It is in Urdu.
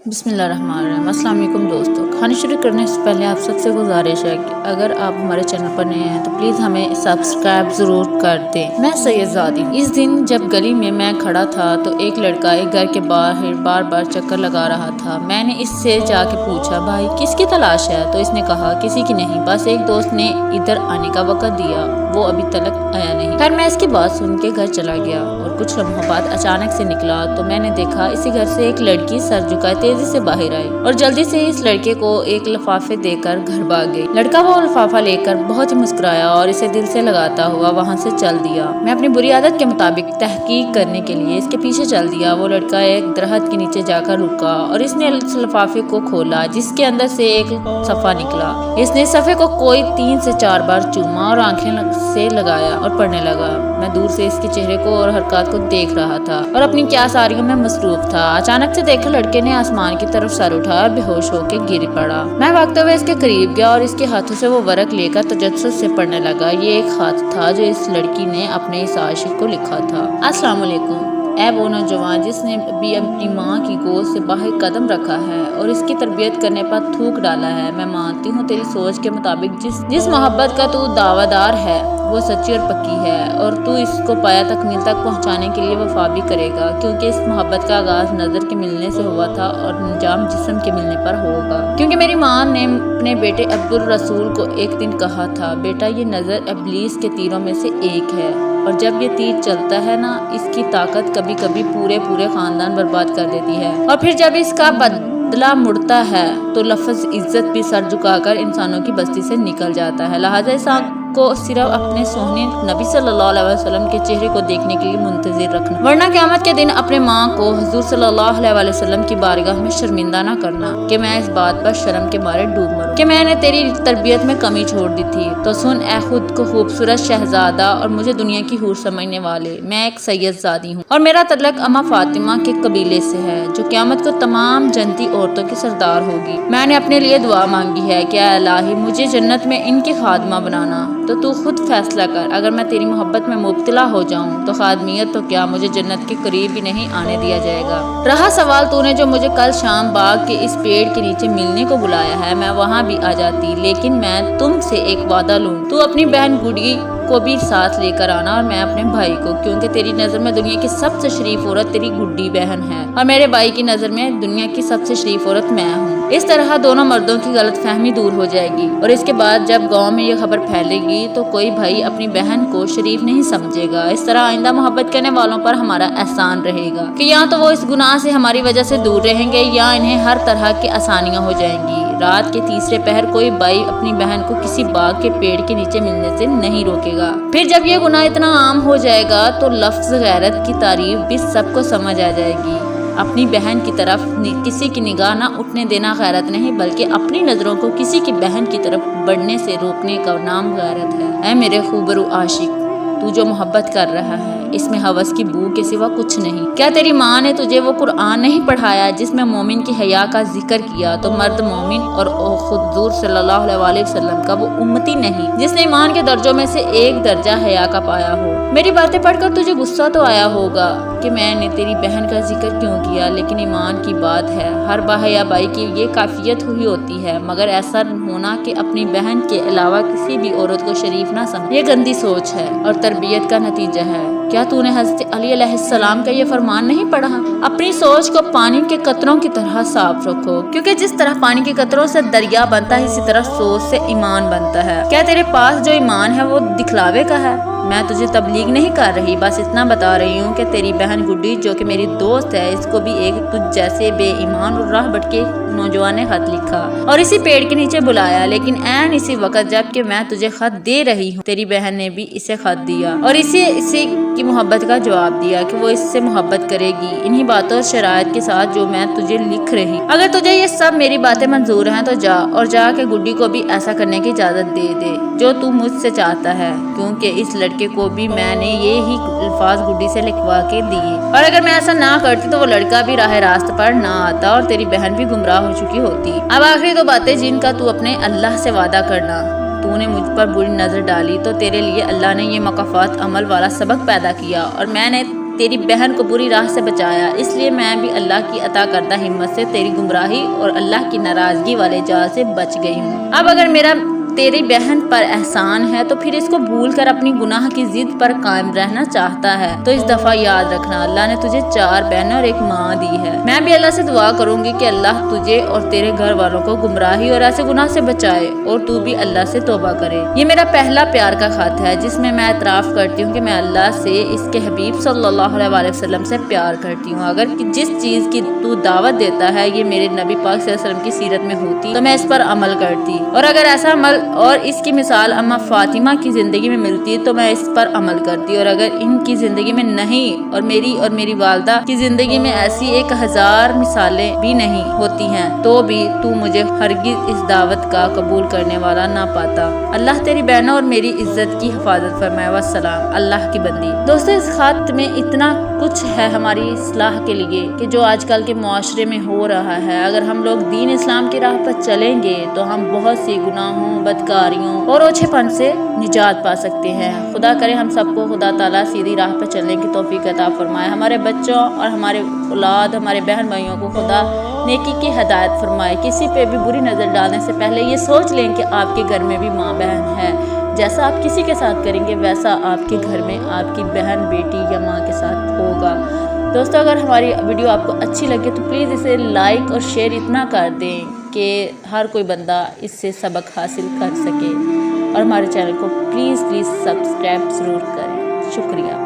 بسم اللہ الرحمن الرحیم۔ السلام علیکم دوستو، کھانا شروع کرنے سے پہلے آپ سب سے گزارش ہے کہ اگر آپ ہمارے چینل پر نئے ہیں تو پلیز ہمیں سبسکرائب ضرور کر دیں۔ میں سید زادی ہوں۔ اس دن جب گلی میں کھڑا تھا تو ایک لڑکا ایک گھر کے باہر بار بار چکر لگا رہا تھا۔ میں نے اس سے جا کے پوچھا، بھائی کس کی تلاش ہے؟ تو اس نے کہا، کسی کی نہیں، بس ایک دوست نے ادھر آنے کا وقت دیا، وہ ابھی تک آیا نہیں۔ خیر میں اس کی بات سن کے گھر چلا گیا اور کچھ لمحوں بعد اچانک سے نکلا تو میں نے دیکھا اسی گھر سے ایک لڑکی سر جھکائے تیزی سے باہر آئی اور جلدی سے اس لڑکے کو ایک لفافے دے کر گھر بھاگ گئی۔ لڑکا وہ لفافہ لے کر بہت ہی مسکرایا اور اسے دل سے لگاتا ہوا وہاں سے چل دیا۔ میں اپنی بری عادت کے مطابق تحقیق کرنے کے لیے اس کے پیچھے چل دیا۔ وہ لڑکا ایک درخت کے نیچے جا کر رکا اور اس نے اس لفافے کو کھولا جس کے اندر سے ایک صفحہ نکلا۔ اس نے صفحے کو کوئی 3 سے 4 بار چوما اور آنکھیں سے لگایا اور پڑھنے لگا۔ میں دور سے اس کے چہرے کو اور حرکات کو دیکھ رہا تھا اور اپنی کیاساریوں میں مصروف تھا۔ اچانک سے دیکھا لڑکے نے آسمان کی طرف سر اٹھایا اور بے ہوش ہو کے گر پڑا۔ میں بھاگتے ہوئے اس کے قریب گیا اور اس کے ہاتھوں سے وہ ورق لے کر تجسس سے پڑھنے لگا۔ یہ ایک خط تھا جو اس لڑکی نے اپنے اس عاشق کو لکھا تھا۔ السلام علیکم اے وہ نوجوان جس نے ابھی اپنی ماں کی گود سے باہر قدم رکھا ہے اور اس کی تربیت کرنے پر تھوک ڈالا ہے۔ میں مانتی ہوں تیری سوچ کے مطابق جس محبت کا تو دعویٰ دار ہے وہ سچی اور پکی ہے اور تو اس کو پایا تکمیل تک پہنچانے کے لیے وفا بھی کرے گا، کیونکہ اس محبت کا آغاز نظر کے ملنے سے ہوا تھا اور انجام جسم کے ملنے پر ہوگا۔ کیونکہ میری ماں نے اپنے بیٹے عبدالرسول کو ایک دن کہا تھا، بیٹا یہ نظر ابلیس کے تیروں میں سے ایک ہے اور جب یہ تیر چلتا ہے نا اس کی طاقت کبھی کبھی پورے خاندان برباد کر دیتی ہے اور پھر جب اس کا بدلہ مڑتا ہے تو لفظ عزت بھی سر جھکا کر انسانوں کی بستی سے نکل جاتا ہے۔ لہٰذا اس آنکھ کو صرف اپنے سونے نبی صلی اللہ علیہ وسلم کے چہرے کو دیکھنے کے لیے منتظر رکھنا، ورنہ قیامت کے دن اپنے ماں کو حضور صلی اللہ علیہ وسلم کی بارگاہ میں شرمندہ نہ کرنا کہ میں اس بات پر شرم کے مارے ڈوب مروں کہ میں نے تیری تربیت میں کمی چھوڑ دی تھی۔ تو سن اے خود کو خوبصورت شہزادہ اور مجھے دنیا کی حور سمجھنے والے، میں ایک سید زادی ہوں اور میرا تعلق اما فاطمہ کے قبیلے سے ہے جو قیامت کو تمام جنتی عورتوں کی سردار ہوگی۔ میں نے اپنے لیے دعا مانگی ہے کہ اے الہی مجھے جنت میں ان کی خادمہ بنانا، تو خود فیصلہ کر، اگر میں تیری محبت میں مبتلا ہو جاؤں تو خادمیت تو کیا مجھے جنت کے قریب بھی نہیں آنے دیا جائے گا۔ رہا سوال تو نے جو مجھے کل شام باغ کے اس پیڑ کے نیچے ملنے کو بلایا ہے، میں وہاں بھی آ جاتی، لیکن میں تم سے ایک وعدہ لوں، تو اپنی بہن گڈی کو بھی ساتھ لے کر آنا اور میں اپنے بھائی کو، کیونکہ تیری نظر میں دنیا کی سب سے شریف عورت تیری گڈی بہن ہے اور میرے بھائی کی نظر میں دنیا کی سب سے شریف عورت میں ہوں۔ اس طرح دونوں مردوں کی غلط فہمی دور ہو جائے گی اور اس کے بعد جب گاؤں میں یہ خبر پھیلے گی تو کوئی بھائی اپنی بہن کو شریف نہیں سمجھے گا۔ اس طرح آئندہ محبت کرنے والوں پر ہمارا احسان رہے گا کہ یا تو وہ اس گناہ سے ہماری وجہ سے دور رہیں گے یا انہیں ہر طرح کی آسانیاں ہو جائیں گی۔ رات کے تیسرے پہر کوئی بھائی اپنی بہن کو کسی باغ کے پیڑ کے نیچے ملنے سے نہیں روکے گا۔ پھر جب یہ گناہ اتنا عام ہو جائے گا تو لفظ غیرت کی تعریف بھی سب کو سمجھ آ جائے گی۔ اپنی بہن کی طرف کسی کی نگاہ نہ اٹھنے دینا غیرت نہیں، بلکہ اپنی نظروں کو کسی کی بہن کی طرف بڑھنے سے روکنے کا نام غیرت ہے۔ اے میرے خوبرو عاشق، تو جو محبت کر رہا ہے اس میں ہوس کی بو کے سوا کچھ نہیں۔ کیا تیری ماں نے تجھے وہ قرآن نہیں پڑھایا جس میں مومن کی حیا کا ذکر کیا؟ تو مرد مومن اور خود حضور صلی اللہ علیہ وسلم کا وہ امتی نہیں جس نے ایمان کے درجوں میں سے ایک درجہ حیا کا پایا ہو۔ میری باتیں پڑھ کر تجھے غصہ تو آیا ہوگا کہ میں نے تیری بہن کا ذکر کیوں کیا، لیکن ایمان کی بات ہے، ہر باحیا بھائی کی یہ کیفیت ہوئی ہوتی ہے، مگر ایسا ہونا کہ اپنی بہن کے علاوہ کسی بھی عورت کو شریف نہ سمجھے، یہ گندی سوچ ہے اور تربیت کا نتیجہ ہے۔ کیا تو نے حضرت علی علیہ السلام کا یہ فرمان نہیں پڑھا؟ اپنی سوچ کو پانی کے قطروں کی طرح صاف رکھو، کیونکہ جس طرح پانی کے قطروں سے دریا بنتا ہے اسی طرح سوچ سے ایمان بنتا ہے۔ کیا تیرے پاس جو ایمان ہے وہ دکھلاوے کا ہے؟ میں تجھے تبلیغ نہیں کر رہی، بس اتنا بتا رہی ہوں کہ تیری بہن گڈی جو کہ میری دوست ہے اس کو بھی ایک تجھ جیسے بے ایمان اور راہ بھٹکے نوجوان نے خط لکھا اور اسی پیڑ کے نیچے بلایا، لیکن عین اسی وقت جب کہ میں تجھے خط دے رہی ہوں تیری بہن نے بھی اسے خط دیا اور اسی کی محبت کا جواب دیا کہ وہ اس سے محبت کرے گی، انہی باتوں اور شرائط کے ساتھ جو میں تجھے لکھ رہی۔ اگر تجھے یہ سب میری باتیں منظور ہیں تو جا کے گڈی کو بھی ایسا کرنے کی اجازت دے دے جو تو مجھ سے چاہتا ہے، کیونکہ اس لڑکے کو بھی میں نے یہی الفاظ گڈی سے لکھوا کے دیے اور اگر میں ایسا نہ کرتی تو وہ لڑکا بھی راہ راست پر نہ آتا اور تیری بہن بھی گمراہ ہو چکی ہوتی۔ اب آخری 2 باتیں جن کا تو اپنے اللہ سے وعدہ کرنا۔ تو نے مجھ پر بری نظر ڈالی تو تیرے لیے اللہ نے یہ مکافات عمل والا سبق پیدا کیا اور میں نے تیری بہن کو بری راہ سے بچایا، اس لیے میں بھی اللہ کی عطا کردہ ہمت سے تیری گمراہی اور اللہ کی ناراضگی والے جال سے بچ گئی ہوں۔ اب اگر میرا تیری بہن پر احسان ہے تو پھر اس کو بھول کر اپنی گناہ کی ضد پر قائم رہنا چاہتا ہے تو اس دفعہ یاد رکھنا اللہ نے تجھے 4 بہنیں اور ایک ماں دی ہے۔ میں بھی اللہ سے دعا کروں گی کہ اللہ تجھے اور تیرے گھر والوں کو گمراہی اور ایسے گناہ سے بچائے اور تو بھی اللہ سے توبہ کرے۔ یہ میرا پہلا پیار کا خط ہے جس میں اعتراف کرتی ہوں کہ میں اللہ سے، اس کے حبیب صلی اللہ علیہ وسلم سے پیار کرتی ہوں۔ اگر جس چیز کی تو دعوت دیتا ہے یہ میرے نبی پاک صلی اللہ علیہ وسلم کی سیرت میں ہوتی تو میں اس پر عمل کرتی، اور اگر ایسا عمل اور اس کی مثال اماں فاطمہ کی زندگی میں ملتی تو میں اس پر عمل کرتی، اور اگر ان کی زندگی میں نہیں اور میری والدہ کی زندگی میں ایسی 1000 مثالیں بھی نہیں ہوتی ہیں تو بھی تو مجھے ہرگز اس دعوت کا قبول کرنے والا نہ پاتا۔ اللہ تیری بہنوں اور میری عزت کی حفاظت فرمائے۔ والسلام، اللہ کی بندی۔ دوستو اس خط میں اتنا کچھ ہے ہماری اصلاح کے لیے کہ جو آج کل کے معاشرے میں ہو رہا ہے۔ اگر ہم لوگ دین اسلام کی راہ پر چلیں گے تو ہم بہت سی گناہوں، بدکاریوں اور اوچھے پن سے نجات پا سکتے ہیں۔ خدا کرے ہم سب کو خدا تعالیٰ سیدھی راہ پر چلنے کی توفیق عطا فرمائے۔ ہمارے بچوں اور ہمارے اولاد، ہمارے بہن بھائیوں کو خدا نیکی کی ہدایت فرمائے۔ کسی پہ بھی بری نظر ڈالنے سے پہلے یہ سوچ لیں کہ آپ کے گھر میں بھی ماں بہن ہے۔ جیسا آپ کسی کے ساتھ کریں گے ویسا آپ کے گھر میں آپ کی بہن، بیٹی یا ماں کے ساتھ ہوگا۔ دوستو اگر ہماری ویڈیو آپ کو اچھی لگے تو پلیز اسے لائک اور شیئر اتنا کر دیں کہ ہر کوئی بندہ اس سے سبق حاصل کر سکے، اور ہمارے چینل کو پلیز سبسکرائب ضرور کریں۔ شکریہ۔